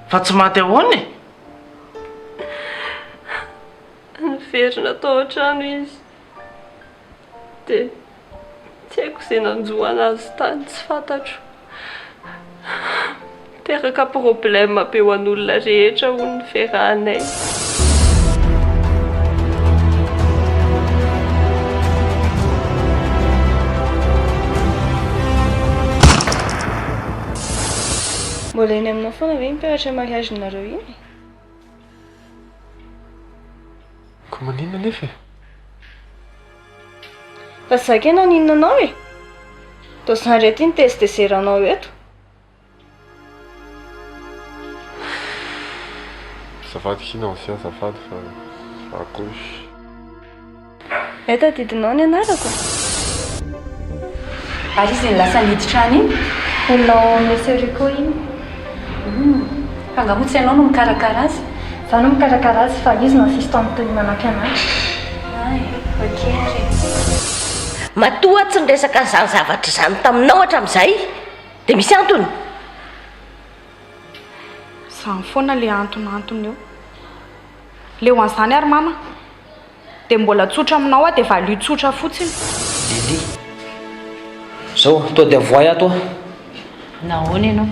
fa tsy maty ahoany Niverina tao an-trano izy dia tsy haiko izay nanjoana azy tany tsy fantatro. Teraka problème be ho an'olona rehetra ho ny firahanay. Mbola eny aminao foana ve miperatra mariagenareo iny? Ko maninona nefa Fa zaka ianao ninona anao e? Tô zany reto iny tezitezeranao eto. Azafady kina ancien azafady fa akosy. Eto tadidinao ny anarako. Ary izy ny lasa niditra any iny? Ianao meseriko iny. Fangamotsy ianao no mikarakara azy? Za no mikarakara azy fa izy no assistante manampy anazy. Ay, okey. Matoa tsy niresaka an'izany zavatra izany taminao hatramin'izay dia misy antony. Zany foana le antony eo. Le ho an'izany ary mama dia mbola tsotra aminao dia valio tsotra fotsiny. Lily zao to dia voay ato Nahoana ianao?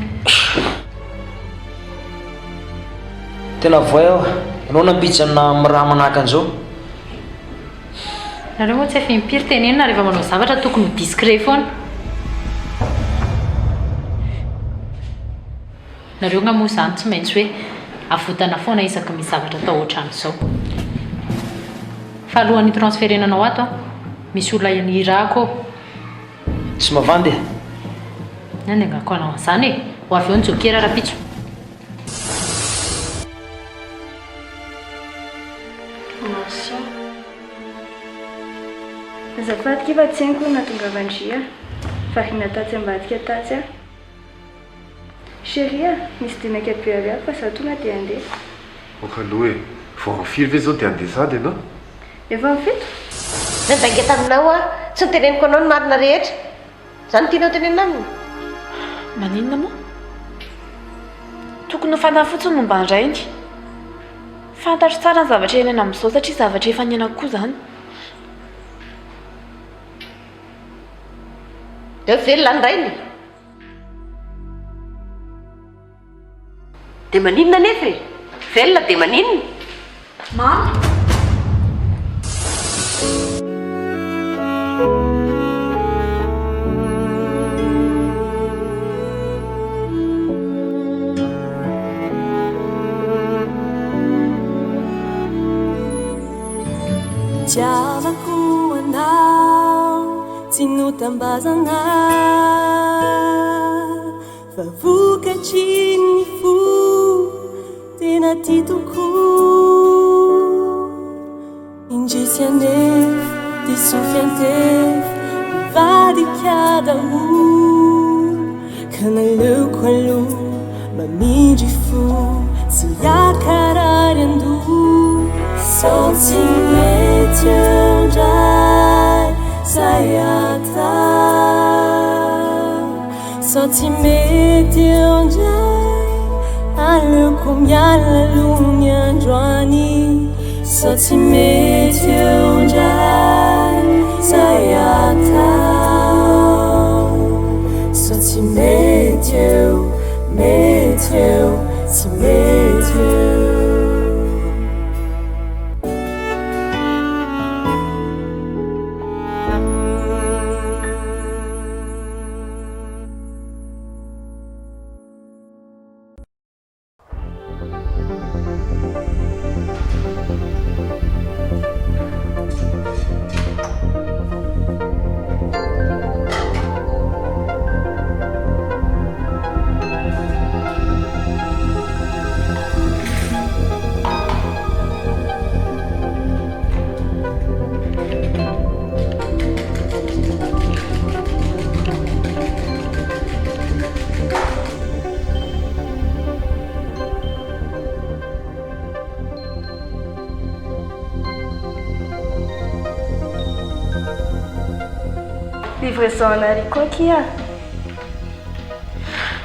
tena voay aho ianao nampijana amin'ny raha manahaka an'izao. Nareo moa tsy efa impiry tenenina rehefa manao zavatra tokony ho discret foana. Nareo nga moa izany tsy maintsy hoe avotana foana isaky misy zavatra tao ohatran'izao. Fa alohan'ny transferenanao ato misy olona ny Iray koa. Tsy mavandy Nande ngako anao an'izany e, ho avy eo ny jokera rapitso. Azafady kiva tsy hainko nahatonga vandria variana tatsy ambadika tatsy a. Chérie, misy dinaka be avy fa za tonga dia andeha. Okaloha e, vao amfiry ve zao dia andeha sady ianao? Efa mifito? Nandainga taminao a tsy niteneniko anao ny marina rehetra. Zany tianao tenenina aminy. Maninona moa? Tokony ho fantany fotsiny momba andrainy. Fantatro tsara ny zavatra ilaina amin'izao satria zavatra efa niainako koa izany. Dia velona ny rainy. Dia maninona nefa e? Velona dia maninona? Mama? Tiavako anao tsy notambazana fa vokatry ny fo tena ty tokoa indrisy anefa disofy antefa mivadika daholo ka naleoko aloha mamindry fo tsy hiakarary andoha sao tsy mety andray zay atao sao tsy mety andray aleoko miala aloha ny androany sao tsy mety andray zay atao sao tsy mety eo tsy mety eo. Livraison anareo koa kia.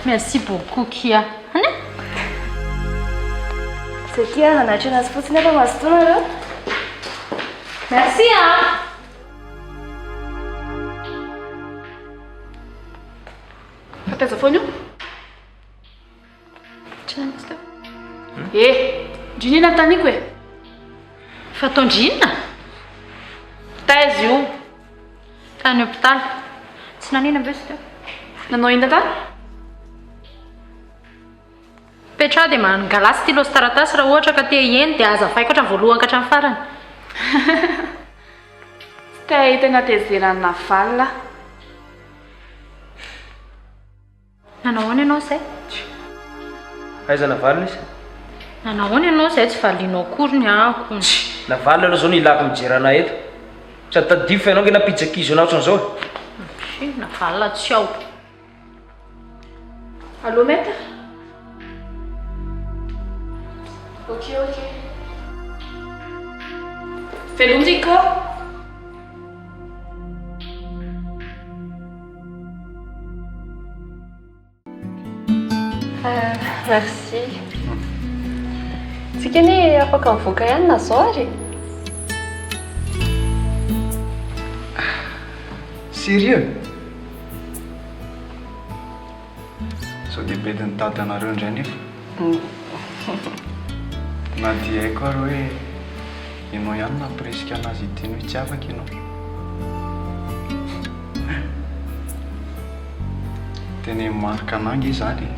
Merci beaucoup Kia. Satria anatrena azy fotsiny efa mazotoana reo. Merci Fataiza foana io? Tsy nanisy teo. Drinina taniko e. Fataondrinina? Taiza io? Tany hôpitaly. Tsy nanina be sy teo. Nanao inona tany? Petra dia mangalasy stylo sy taratasy raha ohatra ka te hieny dia azavaiko hatrany voalohany ka hatrany farany. Tsy te hahita natezerana valina. Nanao ahoana ianao izay? Aiza navalina izy? Nanao ahoana ianao izay tsy valianao akory ny ahako? Navalina aloha zao ny ilako mijerana eto. Sady tadifo ianao nge napitsakizo anao ohatran'izao. Navalina tsy ao. Allô maître? Ok. Velondrika? Merci. Tsika anie afaka mivoaka ihany na zao ary? Sérieux? Sao dia bediny tady anareo indray nefa. Na dia haiko ary hoe ianao ihany nampiresika anazy iteny hoe tsy afaka ianao. Teny marika anangy izany.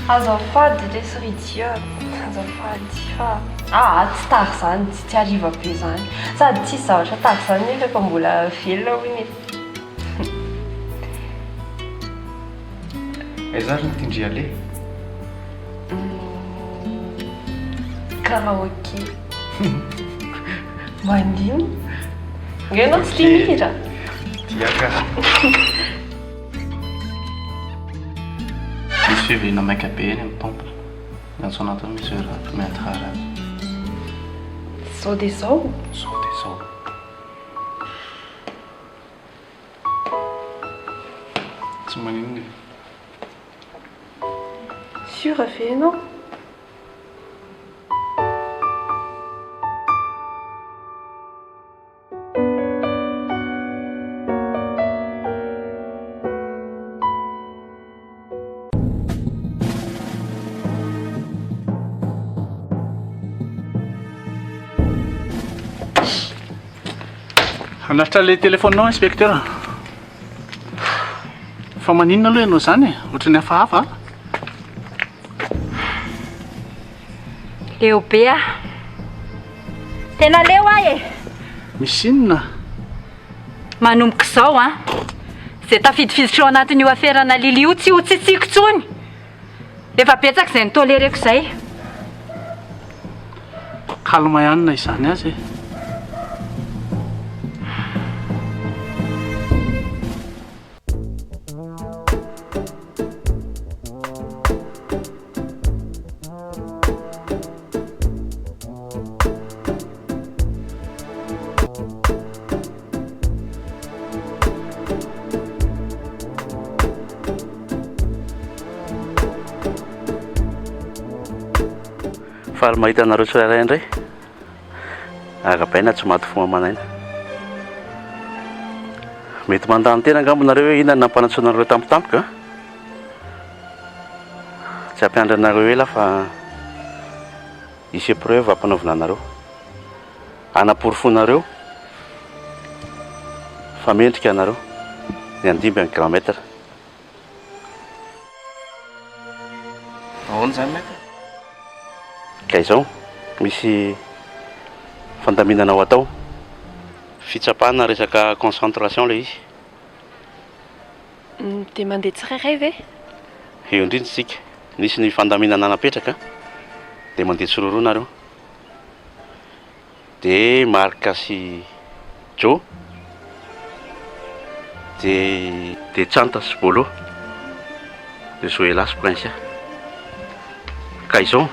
Azafady lesy idiot. Azafady fa tsy tahaka izany, tsy hariva be izany. Sady tsisy zavatra tahaka izany nefa efa mbola velona hono e. Aiza ary ny tindry ale? Karaoke. Mandino? Nga ianao tsy tia mihira? Tiaka. Misy fiheviana maika be eny amin'ny tompona. Ny antso anatiny misy hoe raha maître azy. Zao dia zao. Zao dia zao. Tsy maninona e. Sûr ve ianao? Anaritra ilay téléphone-nao inspecteur. Fa maninona aloha ianao izany e? Ohatran'ny hafahafa. Leo be a. Tena leo ahy e. Misy inona? Manomboka izao a. Izay tafidifiditra ao anatin'io aferana lily io tsy ho tsitsiako intsony. Efa betsaka izay nitolereko izay. Kalma ihany na izany azy e. Faly mahita anareo tsirairay indray agabaina tsy maty fomba manaina mety mandany tena angambo nareo hoe inona nampanatsoanareo tampotampoka tsy ampiandra anareo ela fa isy épreuve ampanaovina anareo anaporofonareo fa mendrika anareo ny andimby any grand maître. Ahoana izany maître? Ka izao misy fandaminana ho atao fitsapahana resaka concentration le izy. Dia mandeha tsirairay ve? Eo indrindra isika nisy ny fandaminana napetraka dia mandeha tsororoa nareo dia Marika sy Jo dia Tsanta sy Bolo dia Zoela sy Prince. Ka izao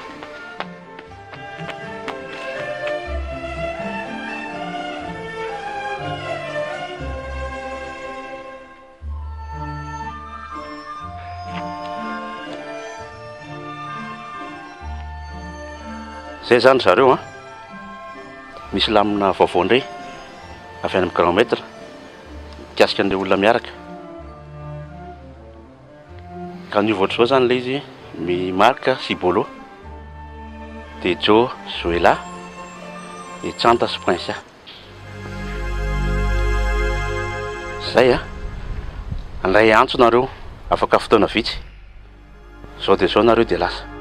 zay zany zareo a misy lamina vaovao indray avy any amin'ny kilomètre mikasika an'ilay olona miaraka ka ny ohatr' zao zany ilay izy Marc Sibolo de Joe Zoela e Tsanta sy Prince zay a anray antso nareo afaka fotoana vitsy zao de zao nareo de lasa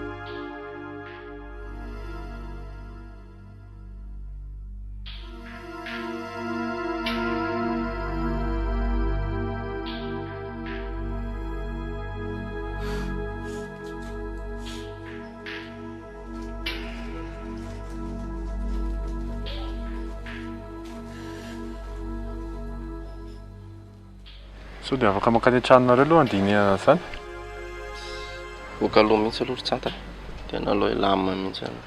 sao dia afaka mankany an-tranonareo aloha andiniana zany voaka aloha mihitsy aloha ry Tsanta dia naloha lamina mihitsy any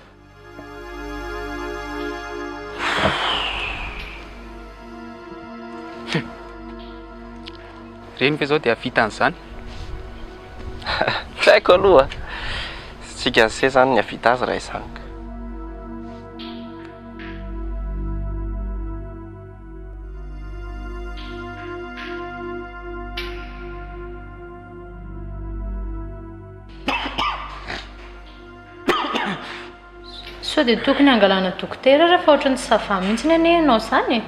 reny fa zao dia avitan'izany tsy haiko aloha tsika se zany ny avita azy raha izany sao dia tokony angalana dokotera rehefa ohatrany tsy sava mihitsy ny ane ianao zany e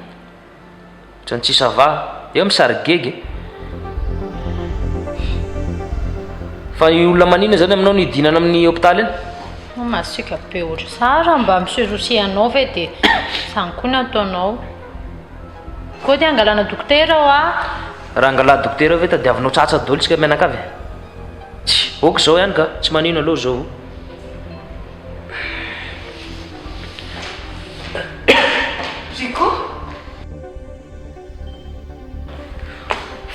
ohatrany tsy sava eo misarigege fa ny olona manina zany aminao ny idinana amin'ny hôpitaly eny masika be ohatra sara mba miserosianao ve dia zany koa ny ataonao koa dia angalana dokotera ao a raha angala dokotera ve tadiavinao tsatsa dolo tsika mianakavy tsy oko zao ihany ka tsy manino aloha zao Rico?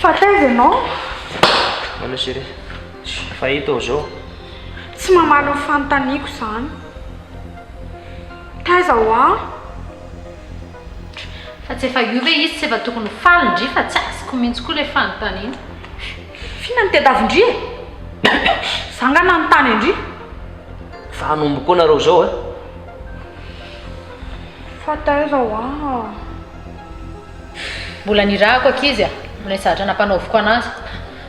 Fa taiza ianao? Manao sere fahita ao zao Tsy mamaly ny fanontaniako zany. Taiza ho a? fa tsy efa io ve izy tsy efa tokony faly ndry fa tsy azoko mihitsy koa ilay fanontaniana Fina ny tedavindry e? Zangana ny tany indry? fa hanombo koa nareo zao e Fa taiza ho a? mbola nirahako akizy a mbola izatra nampanaoviko anazy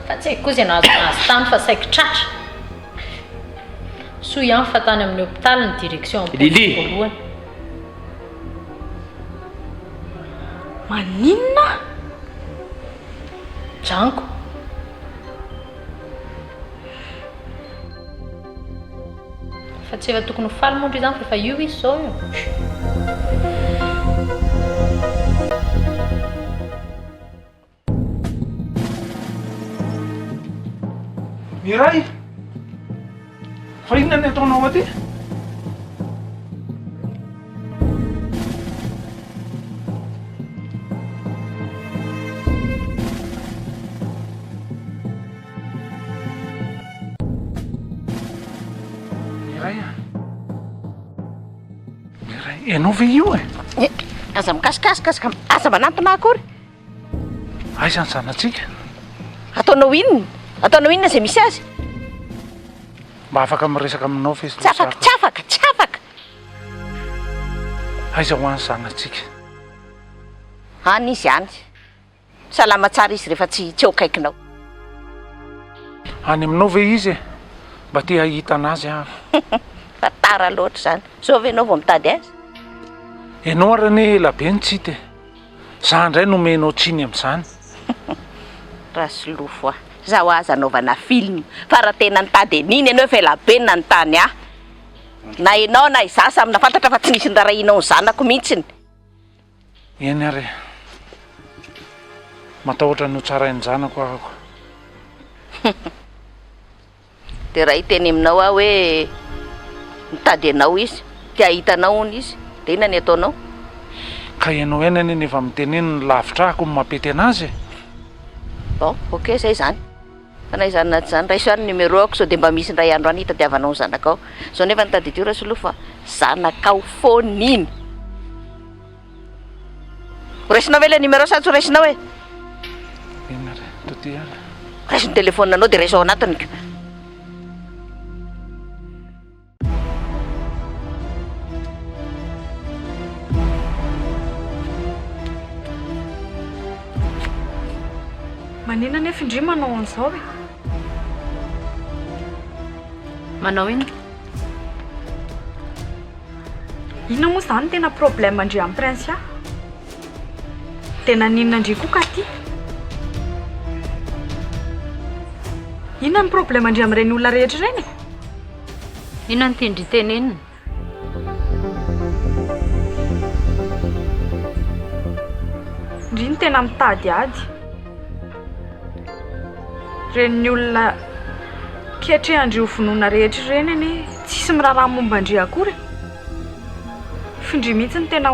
fa tsy haiko koa izay nahazo azy tany fa saiko tratra so ihany fa tany amin'ny hôpitaly ny direction Lili voalohany Maninona? Janko fa tsy efa tokony faly mondry izany fa efa io izy zao io Iray fa inona ny ataonao aty Iray ianao ve io e aza mikasikasika aza manantona akory aiza ny zanatsika ataonao inona zay misy azy mba afaka miresaka aminao fa izy tsy afaka aiza ho any zanatsika any izy any salama tsara izy rehefa tsy okaikinao any aminao ve izy e mba tia hahita anazy aho fa tara loatra zany sao ve anao vao mitady azy ianao arane elabe ny tsite za ndray nomenao tsiny amin'izany raha solofo a zaho aza anaovana film fa raha tena nitady aniny ianao efa elabe na nitany ahy na ianao na izaho samy nafantatra fa tsy nisy nirarahinao ny zanako mihitsiny eny ary matahotra no tsarainy zanako ahako dia raha hiteny aminao aho hoe mitady anao izy tia hitanao ony izy dia inona ny ataonao ka ianao eny ane efa miteneny ny lavitra ahako ny mampety anazy bon ok zay zany fa na izany naty zany raha isoany numéro ako sao dia mba misy ndray andro any hitadiavanao ny zanakao zao nefa nitady dio raha soloha fa zanakao foniny raisinao ve le numéro sa tsy raisinao e eny ary toty any raisiny telefône anao dia raisao anatiny Manina nefa indry manao an'izao e. Manao ina? Inona moa zany tena problème indry amin'ny prince a? Tena ninona indry koa ka ty? Inona ny problème indry amin'ireny olona rehetra ireny? Inona ny tiandry tenenina? Indry ny tena mitady ady. Ireny ny olona ketrehindry ho vonoina rehetra ireny anie tsisy miraharaha momba indry akory. Findry mihitsy ny tena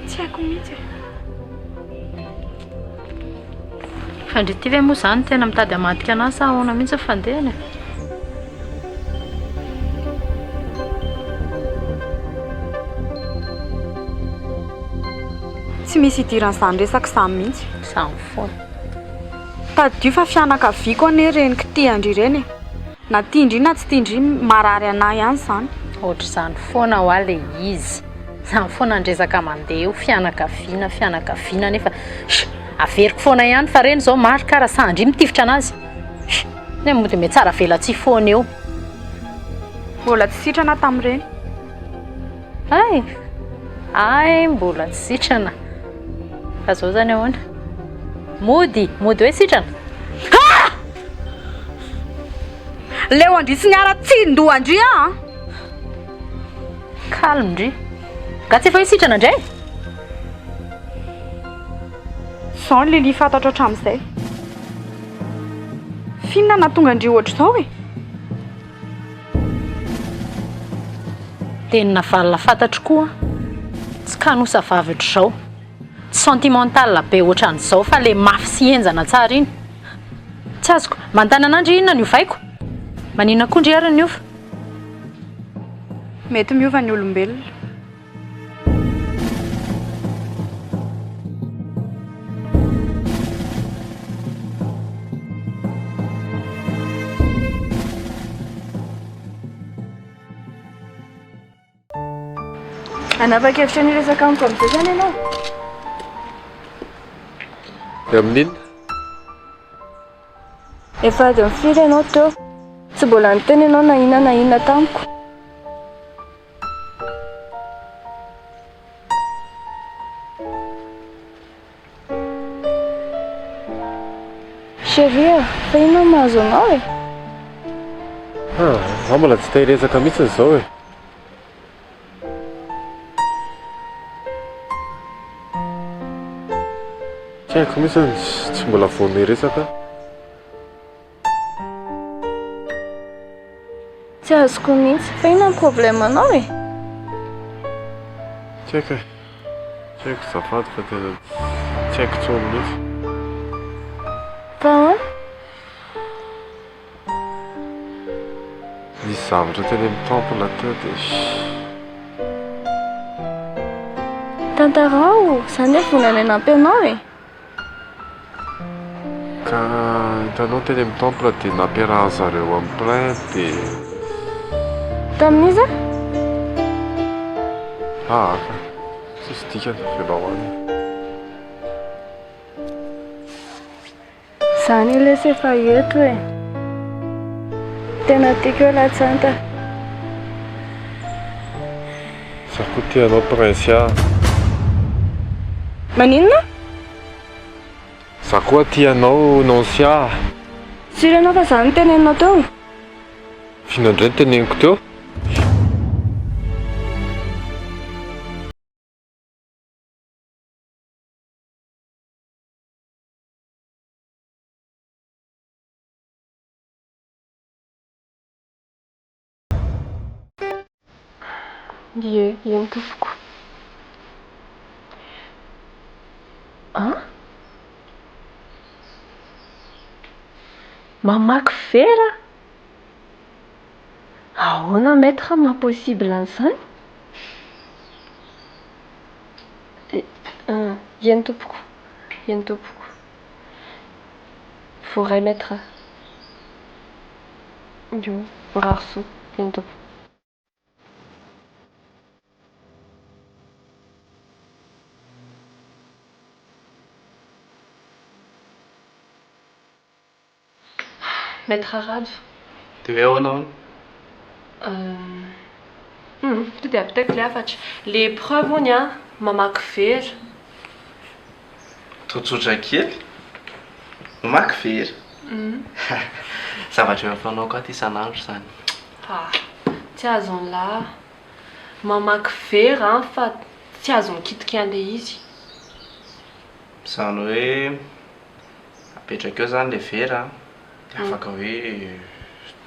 tsy haiko mihitsy. Fandry ty ve moa zany tena mitady hamadika anazy sa ahoana mihitsy ny fandehany? Tsy misy idiran'izany resaka izany mihitsy. Samy foana. Tadio fa fianakaviako anie reny kitiandry ireny e. Na tiandry na tsy tiandry marary anahy ihany izany. Ohatr'izany foana ho ahy le izy. Zany foana andresaka mandeha io fianakaviana nefa averiko foana ihany fa reny zao maro karaha sandry mitifitra anazy. Ne moa dia mety tsara velatsia foana eo. Mbola tsy sitrana tamin'ireny. Ay, mbola tsy sitrana. Fa zao zany ahoana? Mody hoe sitrana? Leo andry sy niara tsindoha andry a? Calme ndry. Ka tsy efa hoe sitrana indray? Zao ny lili fantatra hatramin'izay. Finona nahatonga andry ohatr'izao e? Tena valina fantatro koa. Tsy kanosa vavy ohatr'izao. Tsy sentimental be ohatran'izao fa le mafy sy enjana tsara iny. Tsy azoko mantana an'andry inona ny ovaiko? Manina koa ndry ary ny ova? Mety miova ny olombelona. Anapa-kevitra ny resaka amiko amin'izay zany ianao? Amin'inona? Efa ady mifiry ianao teo. Tsy mbola niteny ianao na inona tamiko. Chérie, fa inona mahazo anao e? Zaho mbola tsy tahirizaka mihitsy izao e. Tsy haiko mihitsy tsy mbola voany resaka. Tsy azoko mihitsy, fa inona ny problème anao e? Tsy haiko e. Tsy haiko zafady fa tena tsy haiko tsony mihitsy. Fa ahoana? Nisy zavatra teny amin'ny temple teo dia Tantara o, izany hoe vonana hanampy anao e. ka hitanao teny amin'ny temple dia nampiarahana zareo amin'ny plainte dia Tamin'iza? ka tsisy dikany fialahoany. Izany ilay efa eto e. Tena tiako hoe latsanta. Zaho koa tianao prince a. Maninona? Zaho koa tianao nonsia. Siry ianao fa izany teneninao teo? Fihinandray ny teneniko teo? Ie tompoko. Mamaky vera? Ahoana maître mahapossible an'izany? Eny tompoko. Voray maître. Io, mirary soa. Eny tompoko. Mety rarado. Dia hoe ahoana To dia avitaiko le afatra. Le preuve hony a mamaky vera. totsotra kely mamaky vera zavatra eo afanao koa ty isan'andro izany. Tsy azon'lahy. Mamaky vera fa tsy azo mikitika an'ilay izy. Izany hoe apetraka eo izany le vera dia afaka hoe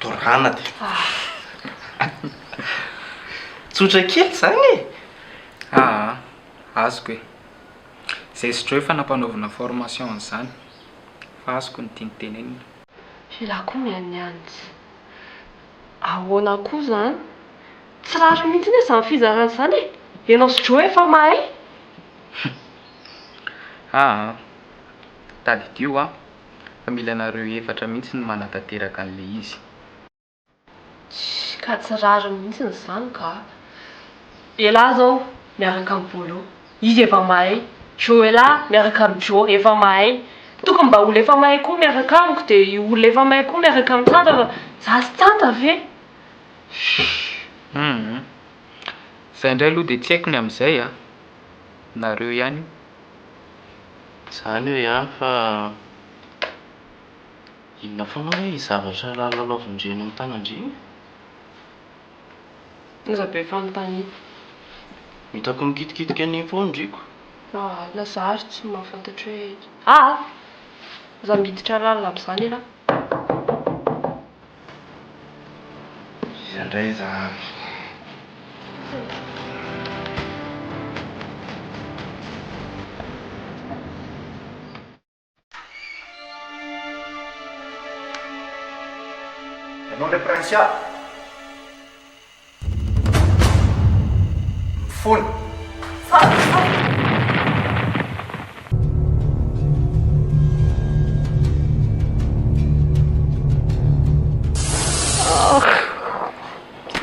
dorana ty. Tsotra kely izany e. Azoko e. Izay sotra hoe fanampanaovana formation an'izany. Fa azoko ny tiany tenenina. Laha koa mianiantsy. Ahoana koa izany? Tsy rary mihitsy ny izany fizarana izany e. Ianao sy dro efa mahay. Tady io fa mila anareo efatra mihitsy ny manatanteraka an'ilay izy. Ka tsy rary mihitsy izany ka. Elahy zao miaraka amin'ny Bolo, izy efa mahay. Joela miaraka amin'ny Jo efa mahay. Tokony mba olo efa mahay koa miaraka amiko dia olo efa mahay koa miaraka amin'ny Tantara. Za sy Tantara ve? Izay indray aloha dia tsy haiko ny amin'izay nareo ihany. Izany hoe fa inona foana hoe zavatra lalaovin-dreny amin'ny tanandreny? Iza be fanontany. Hitako mikitikitika an'iny foana ndriko. Lazary tsy mahafantatra hoe za miditra lalina amin'izany ela. Iza indray za. Ianao le prinsia. Mifono.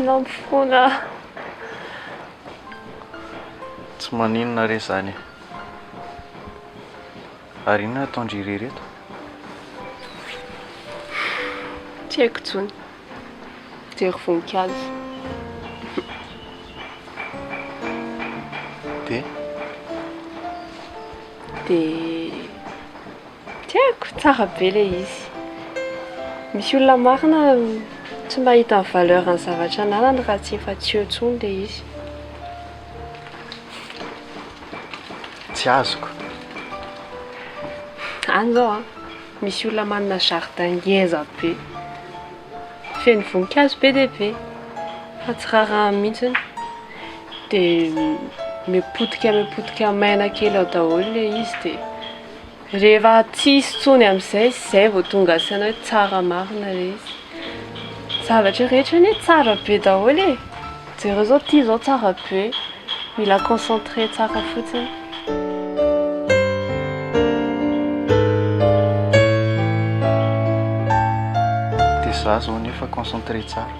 Nampifona. Tsy maninona re izany. Ary inona ataondry irery reto? Tsy haiko intsony. Jery voninkazo. Dia tsy haiko, tsara be ilay izy. Misy olona marina tsy mahita ny valeur ny zavatra ananany raha tsy efa tsy eo intsony ilay izy. tsy azoko. Any zao misy olona manana jardin ngeza be. Feno voninkazo be dia be. Fa tsy rarahany mihitsiny. Dia mipotika maina kely ao daholo ilay izy dia rehefa tsisy intsony amin'izay izay vao tonga saina hoe tsara marina ilay izy. Zavatra rehetra anie tsara be daholo e. Jereo zao ty zao tsara be. Mila concentré tsara fotsiny. Dia za zao nefa concentré tsara.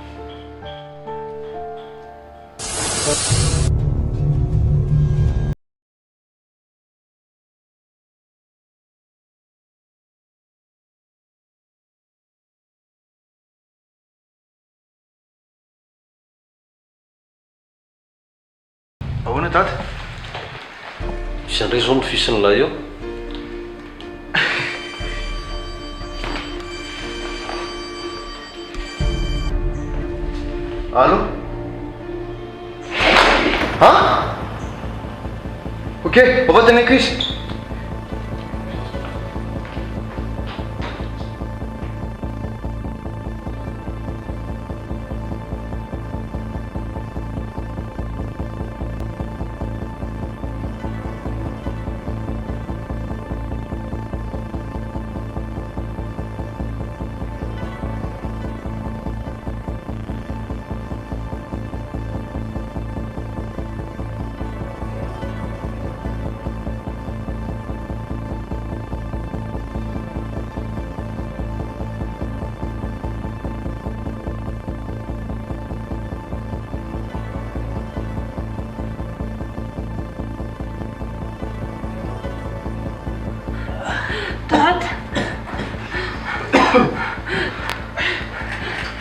Ahoana dady? Misy andray zao ny fisin'ilay eo. Allô? Ok, on va tenir cuisse.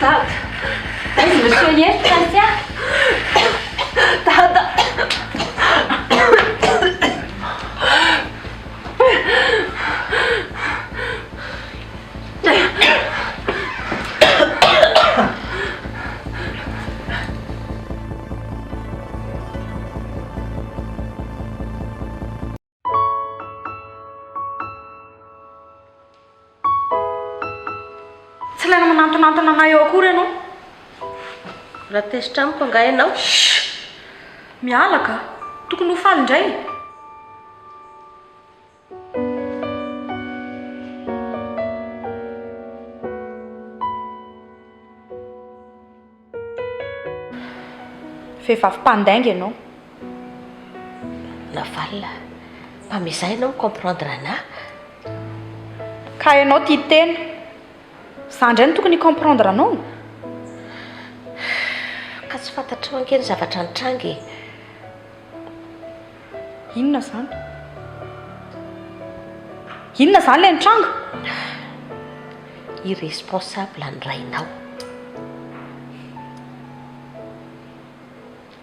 Dada. Aiza monsieur ery Francia? Dada. Tsy ilaina manantonantona anay eo akory ianao. Raha tesitra amiko anga ianao. Mialaka, tokony ho faly indray. Vehivavy mpandainga ianao. Navalina, mba mizay ianao comprendre anahy. Ka ianao tia tena. Za indray no tokony comprendre anao. Ka tsy fantatrao ankeny zavatra nitrangy. Inona zany? Inona zany ilay nitranga? Irresponsable ny rainao.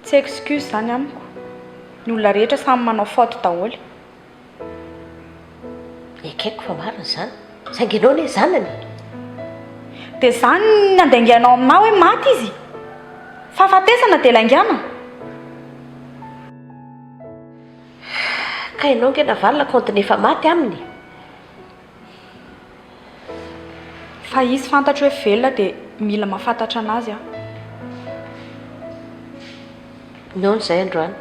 Tsy excuse zany amiko. Ny olona rehetra samy manao faute daholo. Ekeko fa marina zany. Saingy ianao ne zanany. Dia zany nandaingianao aminao hoe maty izy. Fahafatesana dia laingana. Ka ianao nge navalina kontiny efa maty aminy. Fa izy fantatro hoe velona dia mila mahafantatra anazy aho. Nono izay androany.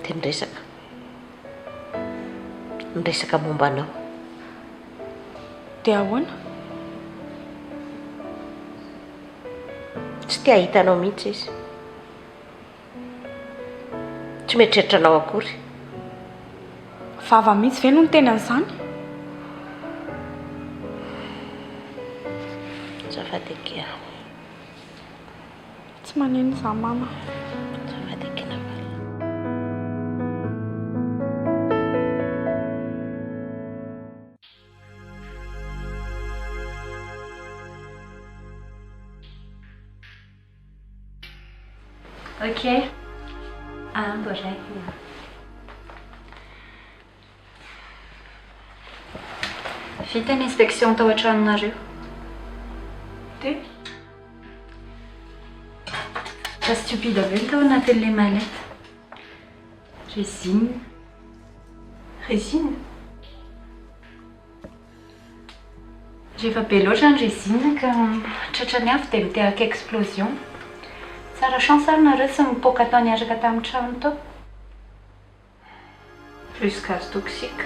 Dia miresaka. Miresaka momba anao. Dia ahoana? Tsy tia hitanao mihitsy izy. Tsy mieritreritra anao akory. Vava mihitsy ve no niteny an'izany? Azafady kely. Tsy manino za mama. Azafady kely. Ok. Borai. Vita ny inspection tao an-tranonareo. Dia? Fa stupide ve tao anatin'ilay maleta? Résine. Résine? Rehefa be loatra ny résine ka tratrany avy dia miteraka explosion. Tsara chance ary nareo tsy mipoaka tao niaraka tamin'ny trano tao. Plus gaz toxique.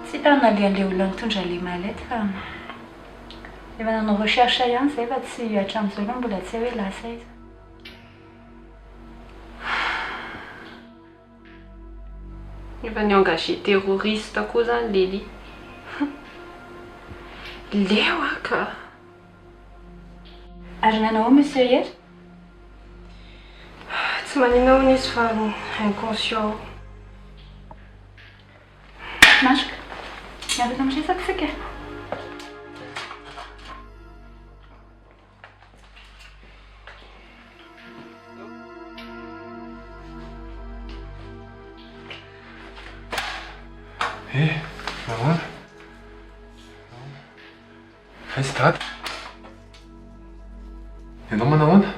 Tsy tao nalehan'ilay olona nitondra ilay malety fa efa nanao recherche ihany izay fa tsy hatramin'izao aloha mbola tsy hoe lasa izy. Efa niengagé terroriste koa zany Lily. Leo ka. Ary nanao monsieur hier? Tsy maninona hono izy fa inconscient. Matroka. Miaraka miresaka isika. Nahoana? Aiza dada? Ianao manahoana?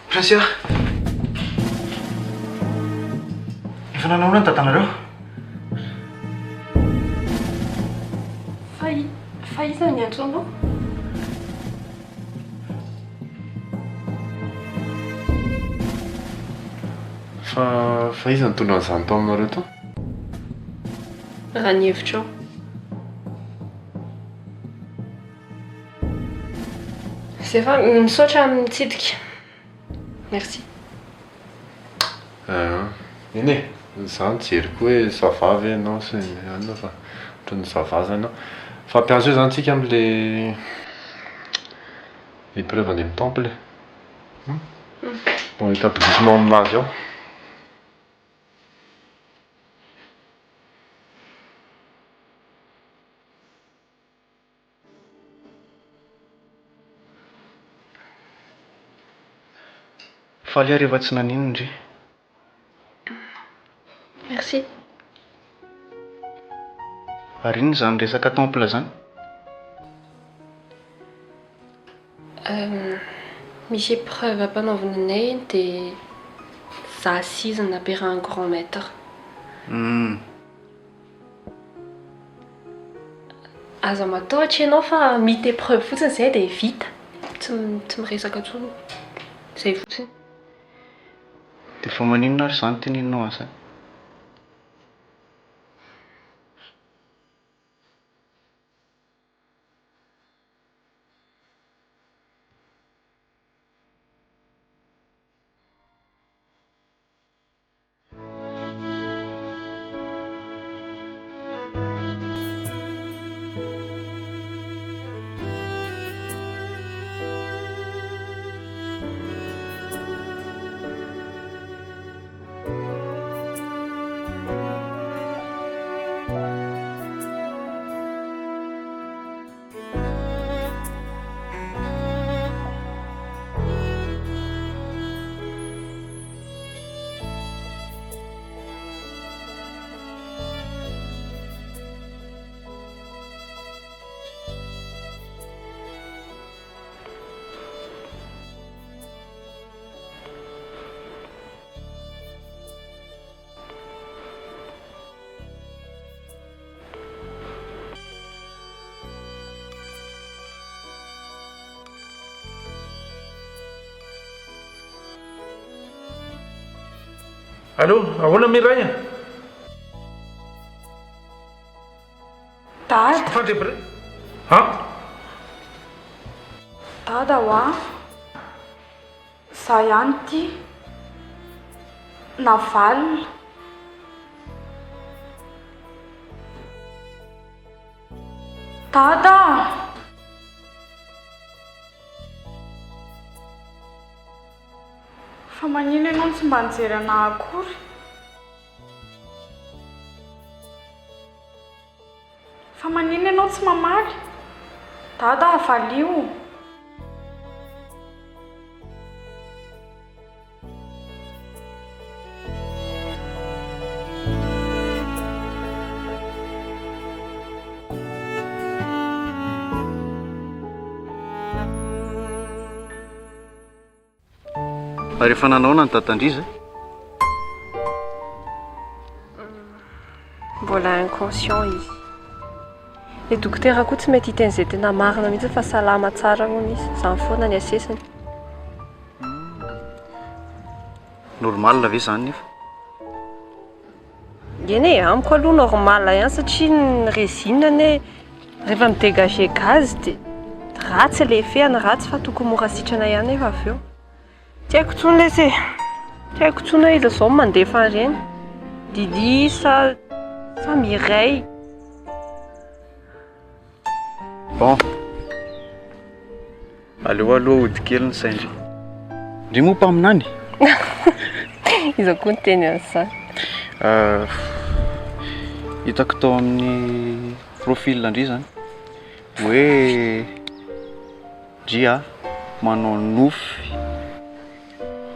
Francia! Efa nanahoana ny dadanareo? Fa iza ny antsoanao? Fa iza nitondra an'izany tao aminareo tao? Raha ny hevitrao. Zay fa misaotra mitsidika. Merci. Iny e, za nijeriko hoe zavavy ianao sy anona fa ohatran'ny zava zany ianao. Fampiasa eo zany tsika amin'le épreuve any amin'ny temple. Bon établissement aminazy ao. faly aho rehefa tsy nanino ndry. Merci. Ary ino zany resaka temple zany? Misy épreuve ampanaovinanay dia za sisa nampiarahan'ny grand maître. Aza matahotra ianao fa mity épreuve fotsiny izay dia vita. Tsy miresaka intsony. Zay fotsiny. Dia fa maninona ary zany teneninao azy? Allô, ahoana Iray? Dada. Fandrepre. Ha? Dada ho aho. Za ihany ity. Navalina. Dada. Fa magnino ianao tsy mba nijery anahy akory? Fa magnino ianao tsy mamaly? Dada avalio. Rehefa nanaona ny datandriza? Mbola inconscient izy. Ny dokotera koa tsy mety hiteny izay tena marina mihitsy fa salama tsara hono izy. Izany foana ny asesany. Normal ve zany nefa? Eny e, amiko aloha normal ihany satria ny résinany rehefa midégage gaz dia ratsy ilay fehany ratsy fa tokony mora sitrana ihany nefa avy eo. Tsy haiko intsony lesy. Tsy haiko intsony hoe iza izao mandefa an'ireny. Didi sa Iray. Bon. Aleo aloha ody kely ny saindry. Ndry moa mpaminany? Iza koa ny teny an'izany. Hitako tao amin'ny profil ndry zany. Hoe dia manao nofy.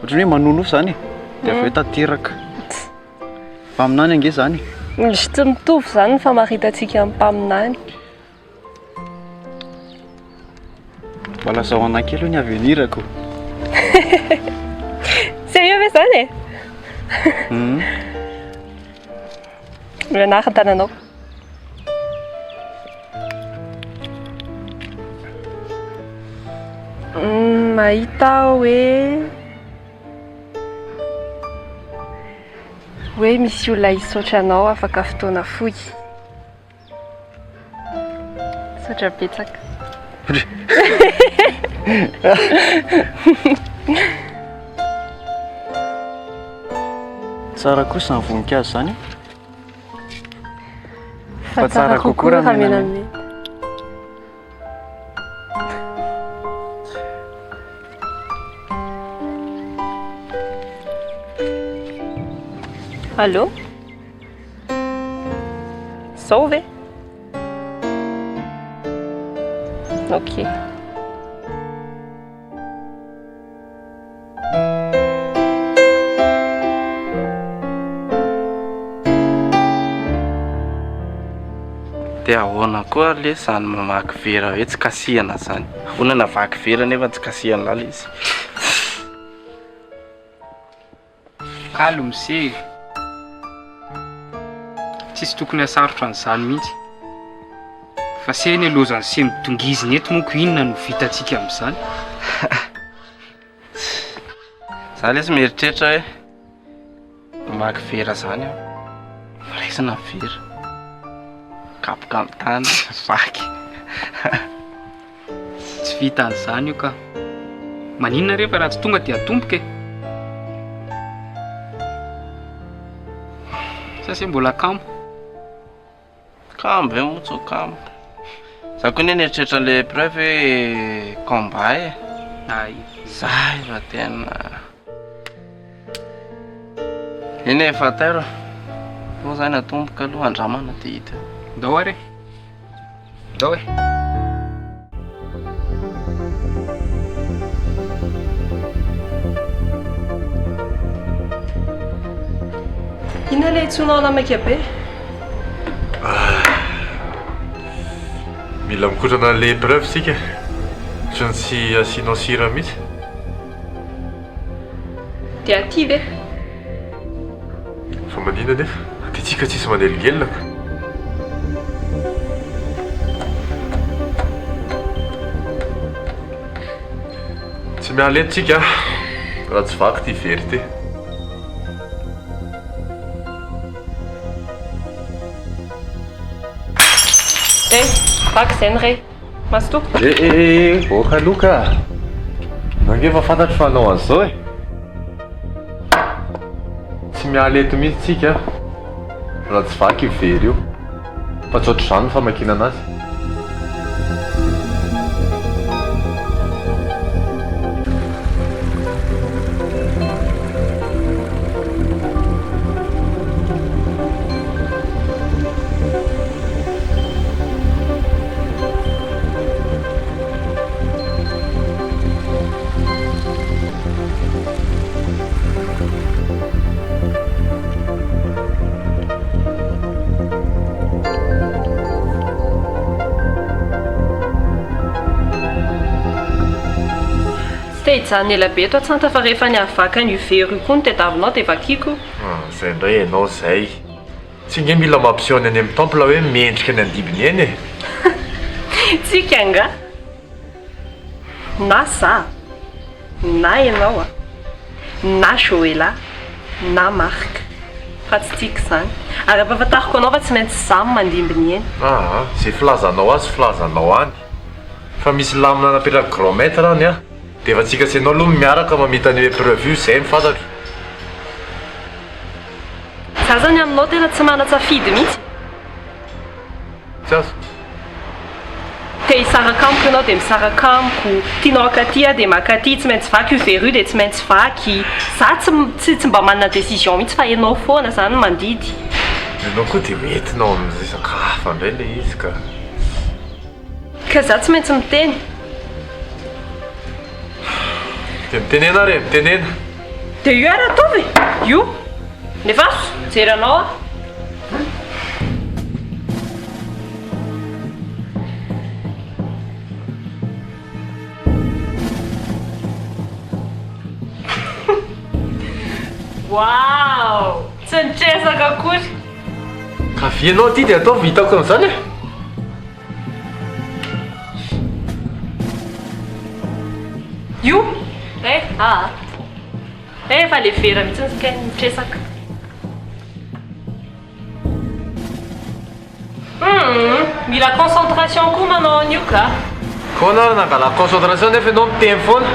Ohatrany hoe manao nofy zany dia avy eo tanteraka. Mpaminany ange zany. Misy tsy mitovy zany ny famaritantsika amin'ny mpaminany. Mba lazahoana kely hoe ny avenirako. Sérieux ve zany e? Mianaran-tananao. Mahita hoe misy olona hisaotra anao afaka fotoana fohy. Saotra betsaka. Tsara kosa ny voninkazo zany. Fa tsara kokoa raha menamena. Allô? Zao ve? Ok. dia ahoana koa le zany mamaky vera hoe tsy kasihana zany. Hoana navaky vera nefa tsy kasihana lala izy. Calme se. Tsisy tokony hasarotra an'izany mihitsy. Fa se ny alozany se mitongiziny eto monko inona no vitantsika amin'izany. Za lesy mieritreritra hoe mamaky vera zany aho. Raisina vera. Kapoka amin'ny tany vaky. Tsy vita an'izany io ka. Maninona rehefa raha tsy tonga dia atomboka e. Sasy mbola kamo. Kambo e motso kambo. Za koa nieritreritra le preuve hoe combat e. Ay, zay fa tena. Eny efa tero. Ho zany atomboka aloha andramana dia hita. Ndao are. Ndao e. Inona ilay tsonao namaka be? Mila mikotrana le preuve sika. Ohatrany sy asianao sira mihitsy. Dia aty ve? Fa manina nefa, atytsika tsisy manelingelina. Tsy miala eto tsika raha tsy vaky ty verité. Vaky izay ny ray. Masto? Oka aloka. Nangefa fantatro fa hanao an'izao e. Tsy miala eto mihitsy tsika raha tsy vaky io very io. Fa tsy ohatr'izany ny famakiana anazy. Izany ela be toa tsanta fa rehefa niavaka ny very io koa no tediavinao dia vakiako. Izay indray ianao izay. Tsy nge mila mampisehoany any amin'ny temple hoe mendrika ny andibiny eny e. Tsika nga. Na za, na ianao, na Joela, na Marc. Fa tsy tiako izany. Ary ampahafantariko anao fa tsy maintsy zamy mandimbiny eny. Izay filazanao azy filazanao any. Fa misy lamina napetraka grand maître any a. Dia efa tsika sy ianao aloha miaraka mamita ny preuve io izay mifantatro. Za zany aminao tena tsy mana-tsafidy mihitsy. Tsy azo. Te hisaraka amiko ianao dia misaraka amiko. Tianao akaty dia makaty, tsy maintsy vaky io very io dia tsy maintsy vaky. Za tsy mba manana décision mihitsy fa ianao foana zany mandidy. Ianao koa dia entinao amin'ny sakafa indray ilay izy ka. Ka za tsy maintsy miteny. Dia mitenena re, mitenena. Dia io ara atovy, io. Nefa jery anao a. Wow! Tsy nitresaka akory. Ka vienao aty dia atao vitako amin'izany e. Io? Fa le vera mihitsy ny kay nitresaka. Mila concentration koa manao an'io ka. Koa anao nangala concentration nefa ianao miteny foana.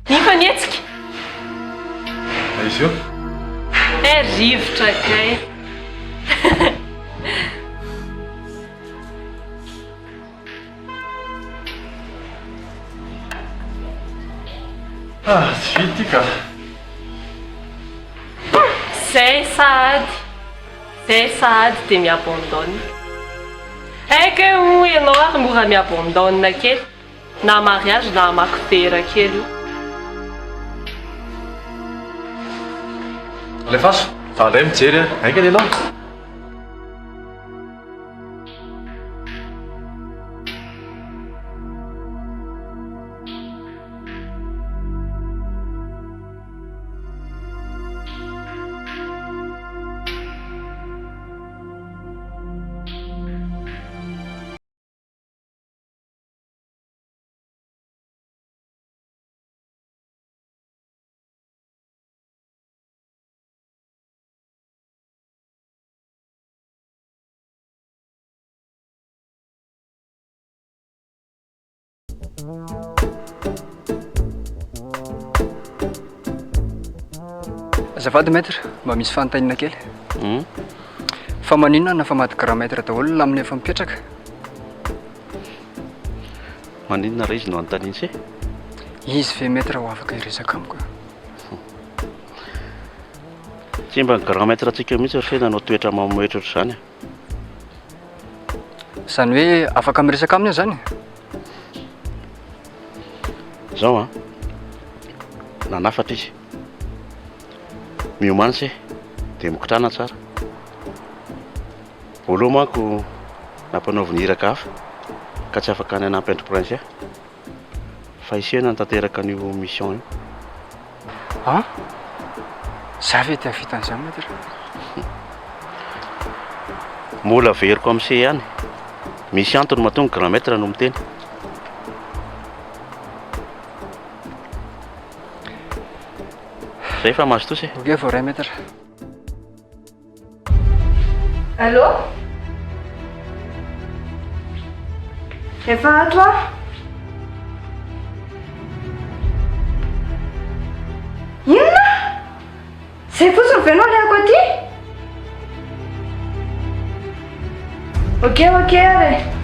Nifa nietsika. Izy io? Rivotra kay. Tsy vity ka. Zay sahady dia mi-abandonne. haiko ho ianao ary mora miabondaona kely na mariage na makofera kely io. Alefaso, tandray mijery aika lehilahy. Azafady maître, mba misy fanontaniana kely. Fa maninona na fa maty grand maître daholo laminy efa mipetraka? Maninona ra izy no anontaniana se? Izy ve maître ho afaka hiresaka amiko? Tsy mba ny grand maître antsika mihitsy ry nanao toetra mamoetra ohatr'izany. Zany hoe afaka miresaka aminy zany? Zao nanafatra izy. Miomany se dia mikotrana tsara. Voaloha manko nampanaoviny hiraka hafa ka tsy afaka any anampy entrepreneur fa isena nitateraka an'io mission io. Za ve ty havita an'izany maître? Mbola veriko amin'ny se ihany. Misy antony mahatonga grand maître no miteny. Zay fa mahazo tosy. Ok, voray maître. Allô? Efa ato a? Inona? Zay fotsiny ve no alehako aty? Ok, are.